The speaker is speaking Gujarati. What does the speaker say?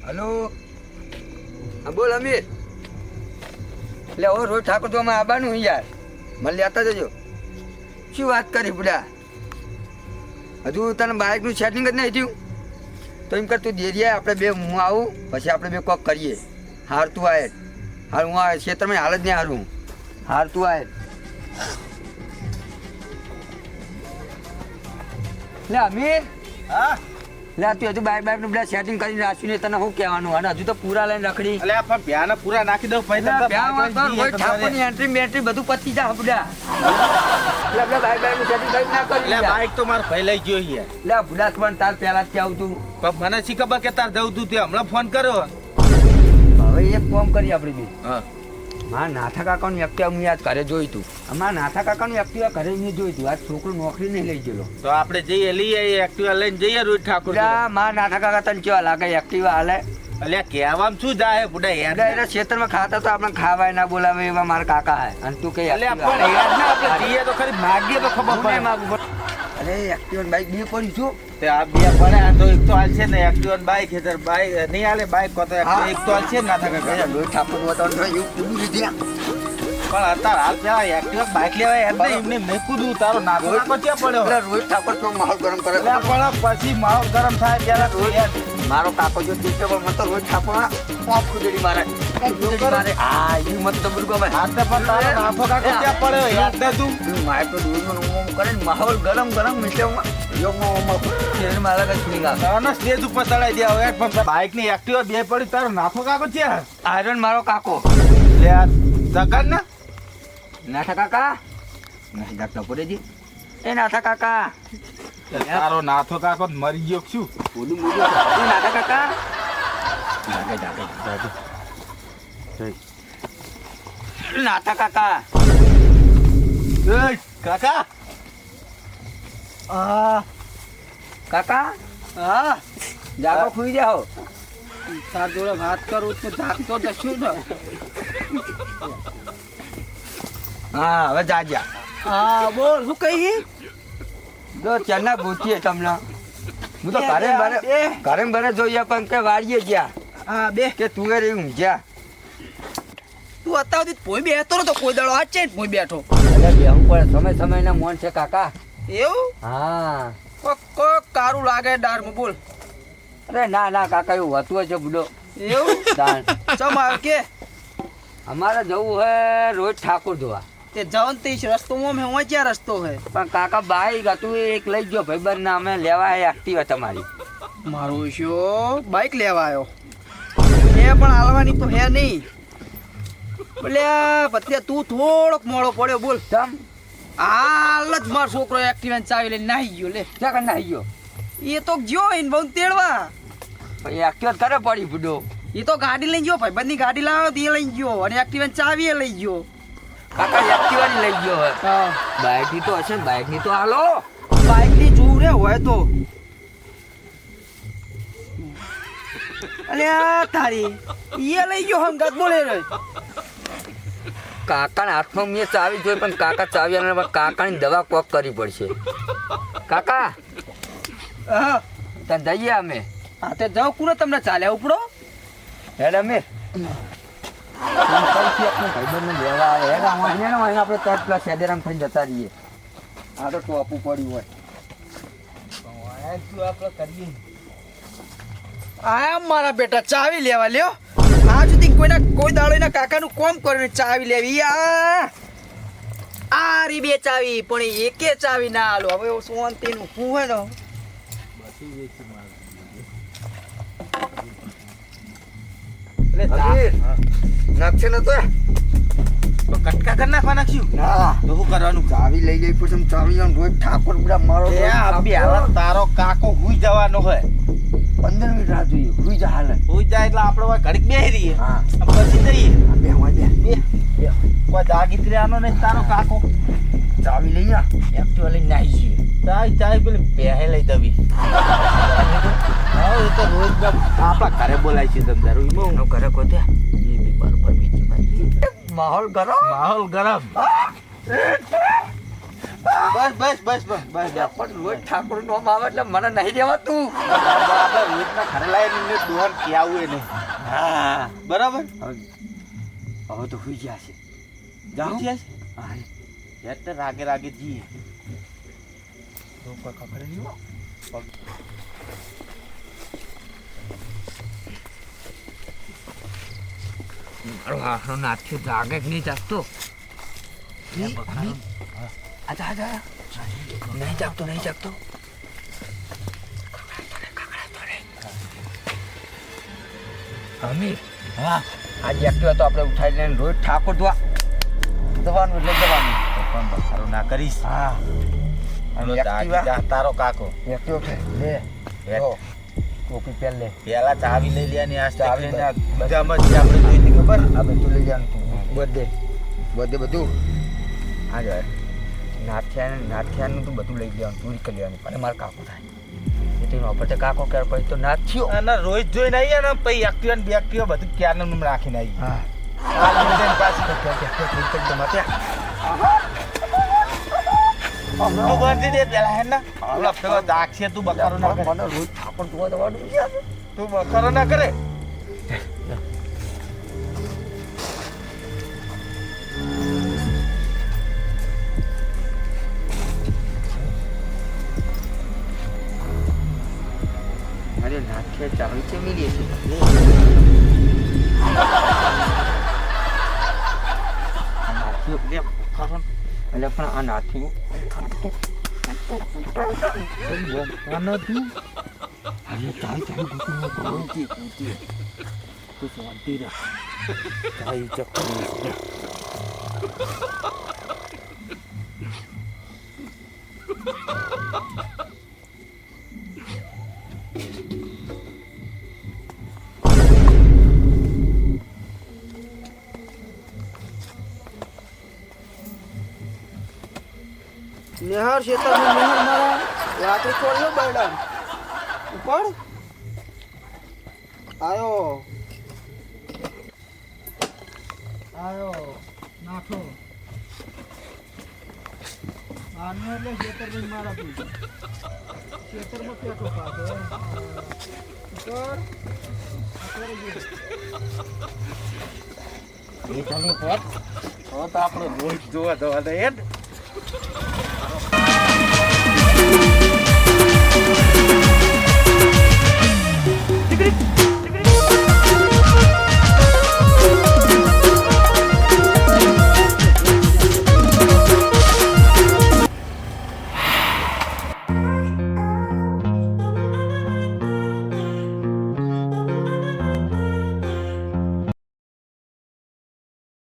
હલો, હા બોલ અમીર. એટલે ઓ રોજ ઠાકોર તો અમારે આવવાનું યાર, મને લેતા જજો. શું વાત કરી બુડા, હજુ તને બાઇકનું સેટિંગ જ નહીં થયું? તો એમ કર તું દેરિયા આપણે બે, હું આવું પછી આપણે બે કોક કરીએ. હાર તું આય, હાર હું આવે ક્ષેત્રમાં હાલ જ નહીં હારું. હાર તું આય. લે અમીર, હા લે તું હજુ બાઇક નું બધા સેટિંગ કરીને રાખ્યું ને, તને શું કહેવાનું? અને હજુ તો પૂરા લઈને રખડી. અલે પણ પ્યાને પૂરા નાખી દઉં પછી ઠાકોરની એન્ટ્રી બેન્ટ્રી બધું પતી જા બુડા. એટલે આપણે બાઇક નું સેટિંગ કરી ના કરી. એટલે બાઈક તો મારે ભાઈ લઈ ગયો છે. લે બુડા પણ તાર પહેલા જ આવતું. પણ મને શી ખબર કે તાર જવું તું તે હમણાં ફોન કર્યો. હવે એક કામ કરી આપણે બી. હા મારા નાથા કાકાનું એક્ટિવા હું યાદ ઘરે જોયું તું. અમારા નાથા કાકાનું એક્ટિવા ઘરે મેં જોયું તું. આજ છોકરો નોકરી નહીં લઈ ગયેલો. તો આપણે જઈએ લઈએ એક્ટિવા લઈને જઈએ રોજ ઠાકોર. મારા નાથા કાકા તને કેવા લાગે એક્ટિવા હાલે? અલ્યા કહેવામાં શું જાય બુડા યાર. એટલે ખેતરમાં ખાતા તો આપણે ખાવાય ના બોલાવે એવા મારા કાકા હે. અને તું કઈ અલ્યા પણ યાર ના આપણે જઈએ તો ખરી માગીએ તો ખબર પડે. અરે એક્ટિવા બાઈક બે પડી છું. તે આ બે પડે આ તો એક તો હાલ છે ને એક્ટિવા બાઈક છે તાર બાઈક નહીં હાલે બાઈક કો તો એક તો હાલ છે ના થકે ગયા લોહી ઠાકોર વતાવવાનું એવું કૂદી લીધી. પણ અત્યારે હાલ પેલા એક્ટિવા બાઈક લેવાય યાર નહીં એમને મેં કૂદું તારો નાખો ક્યાં પડ્યો. એટલે રોહિત ઠાકોર તો માહોલ ગરમ કરે. પણ પછી માહોલ ગરમ થાય ત્યારે રોજ મારો કાકો જો ટીચર પણ મત રોહિત ઠાકોર પોપ કુદડી મારે. હા એ મત તો બુરગો માં હાથ પણ તારો નાખો કાકો ક્યાં પડ્યો યાદ દે તું. મારે તો દૂધનું ઉમ કરે ને માહોલ ગરમ ગરમ મિશ્રમાં યોગમાં શેર મારા કઈ છૂટી ગયા. તારા સ્ટેજ ઉપર ચડાઈ દે હવે પણ બાઈક ની એક્ટિવા બે પડી તારો નાખો કાકો છે આયરન મારો કાકો. લે આ જગન ને નાથા કાકા નથી જાગતો પડેજી. એ નાથા કાકા તારો નાથો કાકો મરી ગયો શું બોલું બોલું. એ નાથા કાકા નાથા કાકા. કાકા કાકા હા જાગો ખુઈ જાઓ. તાર જોડે વાત કરું તો જાગતો જશું ને. હા હવે જાગ્યા. હા બોલ શું કહી જો ચારના ગોતીએ તમને. હું તો ઘરે બરે જોઈએ પણ કે વાળીએ ગયા. હા બે કે તું એ રહી ઊંઘ્યા. તું અત્યાર પોઈ બેઠો તો કોઈ દાડો આ છે પોઈ બેઠો. એટલે બેહું પડે સમય ના મોન છે કાકા. એવું હા કોક કારું લાગે ડારમાં બોલ. અરે ના ના કાકા એવું હોતું છે બુડો. એવું ચમ આવે કે અમારે જવું હે રોજ ઠાકોર જોવા. તે જવન તે રસ્તોમાં મેં હું ક્યાં રસ્તો હે પણ કાકા બાઈક હતું એક લઈ ગયો ભાઈબંધ ના અમે લેવા હે એક્ટિવા તમારી. મારો શો બાઈક લેવા આવ્યો એ પણ હાલવાની તો હે નહીં. બોલે પત્યા તું થોડોક મોડો પડ્યો બોલ. તમ હાલ જ મારો છોકરો એક્ટિવા ચાવી લઈને નાહી ગયો. લે ક્યાં નાહી ગયો? એ તો ગયો એને બહુ તેડવા. એક્ટિવા કરે પડી બુડો. એ તો ગાડી લઈ ગયો ભાઈબંધની ગાડી લાવ્યો તે લઈ ગયો અને એક્ટિવા ચાવી લઈ ગયો. કાકા એક્ટિવા ની લઈ ગયો હે. હા બાઈક ની તો હશે ને બાઈક ની તો હાલો. બાઈક ની જોરે હોય તો અલ્યા તારી એ લઈ ગયો હંગાત બોલે રે. કાકાના હાથમાં મેં ચાવી જોઈ પણ કાકા ચાવી અને કાકાની દવા કોક કરવી પડશે. કાકા હા ત્યાં જઈએ અમે. હા તે જાઓ કુને તમને ચાલ્યા ઉપડો હેડ અમે ભાઈબંધને લેવા આવે. હેડ આપણે તરત પેલા સેદેરામ થઈને જતા રહીએ. આ તો ટોપું પડ્યું હોય. આપણે કરીએ આ મારા બેટા ચાવી લેવા લ્યો. આ સુધી કોઈ દાડો એના કાકાનું કોમ કરીને ચાવી લેવી. આ રી બે ચાવી પણ એકે ચાવી ના હાલો. હવે શાંતિનું શું હોય ને નાખશે નતો કટકા કરી નાખવા નાખ્યું. ના તો શું કરવાનું ચાવી લઈ ગઈ પછી ચાવી રોજ ઠાકોર બધા મારો તારો કાકો હુઈ જવાનો હોય 15 મિનિટ રાહ જોઈએ. હુઈ જા હાલે હુઈ જાય એટલે આપણે હોય ઘડીક બેહી રહીએ. હા પછી જઈએ બે હોય બે કોઈ જાગીત રહેવાનો નહીં તારો કાકો. ચાવી લઈ જા એક્ટિવા લઈને નાહી જઈએ. ચાય પેલી બેહે લઈ દવી. હા એ તો રોજ આપણા ઘરે બોલાય છે ધંધારો એનો ઘરે ગોત્યા એ બી બરોબર બીજી બાજુ માહોલ ગરમ. માહોલ ગરમ. બસ બસ બસ બસ બસ અલ્યા પણ રોજ ઠાકોર નું નામ આવે એટલે મને નહીં દેવાતું. આપણે રોજના ઘરે લાવીને દોહન કહેવું એ નહીં. હા બરાબર હવે તો હોઈ ગયા છે. જાઉં છે હા એટલે રાગે રાગે જઈએ તો કોઈ ખબર નહીં હો. મારો હાથનો નાથ્યો જાગે કે નહીં જાગતો? આજા આજા નહીં જાગતો નહીં જાગતો. અમીર હા આજે એક્ટિવા તો આપણે ઉઠાવી લઈને રોજ ઠાકોર દવાનું એટલે દવાનું. પણ બખારો ના કરીશ. હા અને એક્ટિવા તારો કાકો એક્ટિવા છે લે જો ટોપી પહેર લે. પેલા ચાવી લઈ લેવાની આ ચાવી બધામાં જ આપણે જોઈ હતી ખબર. આ બધું લઈ જવાનું તું બધે બધું હા જ નાથિયાનું તું બધું લઈ લેવાનું ચોરી કરી લેવાની અને મારે કાકો થાય એટલે એનો પછી કાકો કરે પછી તો નાથ થયો. અને રોજ જોઈને આવીએ ને પછી એક્ટિવા ને બેક્ટિવા બધું ક્યારનું રાખીને આવીએ. હા આ લીધે પાછી તું ગંધી દે પેલા હે ને ઓલા પેલો દાગ છે તું બખારો ના કરે. મને રોજ ઠાકોર જોવા દવાનું છે. તું બખારો ના કરે. અરે નાથિયા ચાવી છે મિલીએ છે એટલે પણ આ નાથિયું તું શાંતિ રાખ. તારી ચક્કર નેહર શેતર નેહર મારા રાત્રે છોડ્યો બૈડા ઉપર આયો નાખો આને એટલે શેતર ભાઈ મારા તું શેતરમાં પેટો પાછો ઉપર એ તને પોત તો આપણે રોજ જોવા દે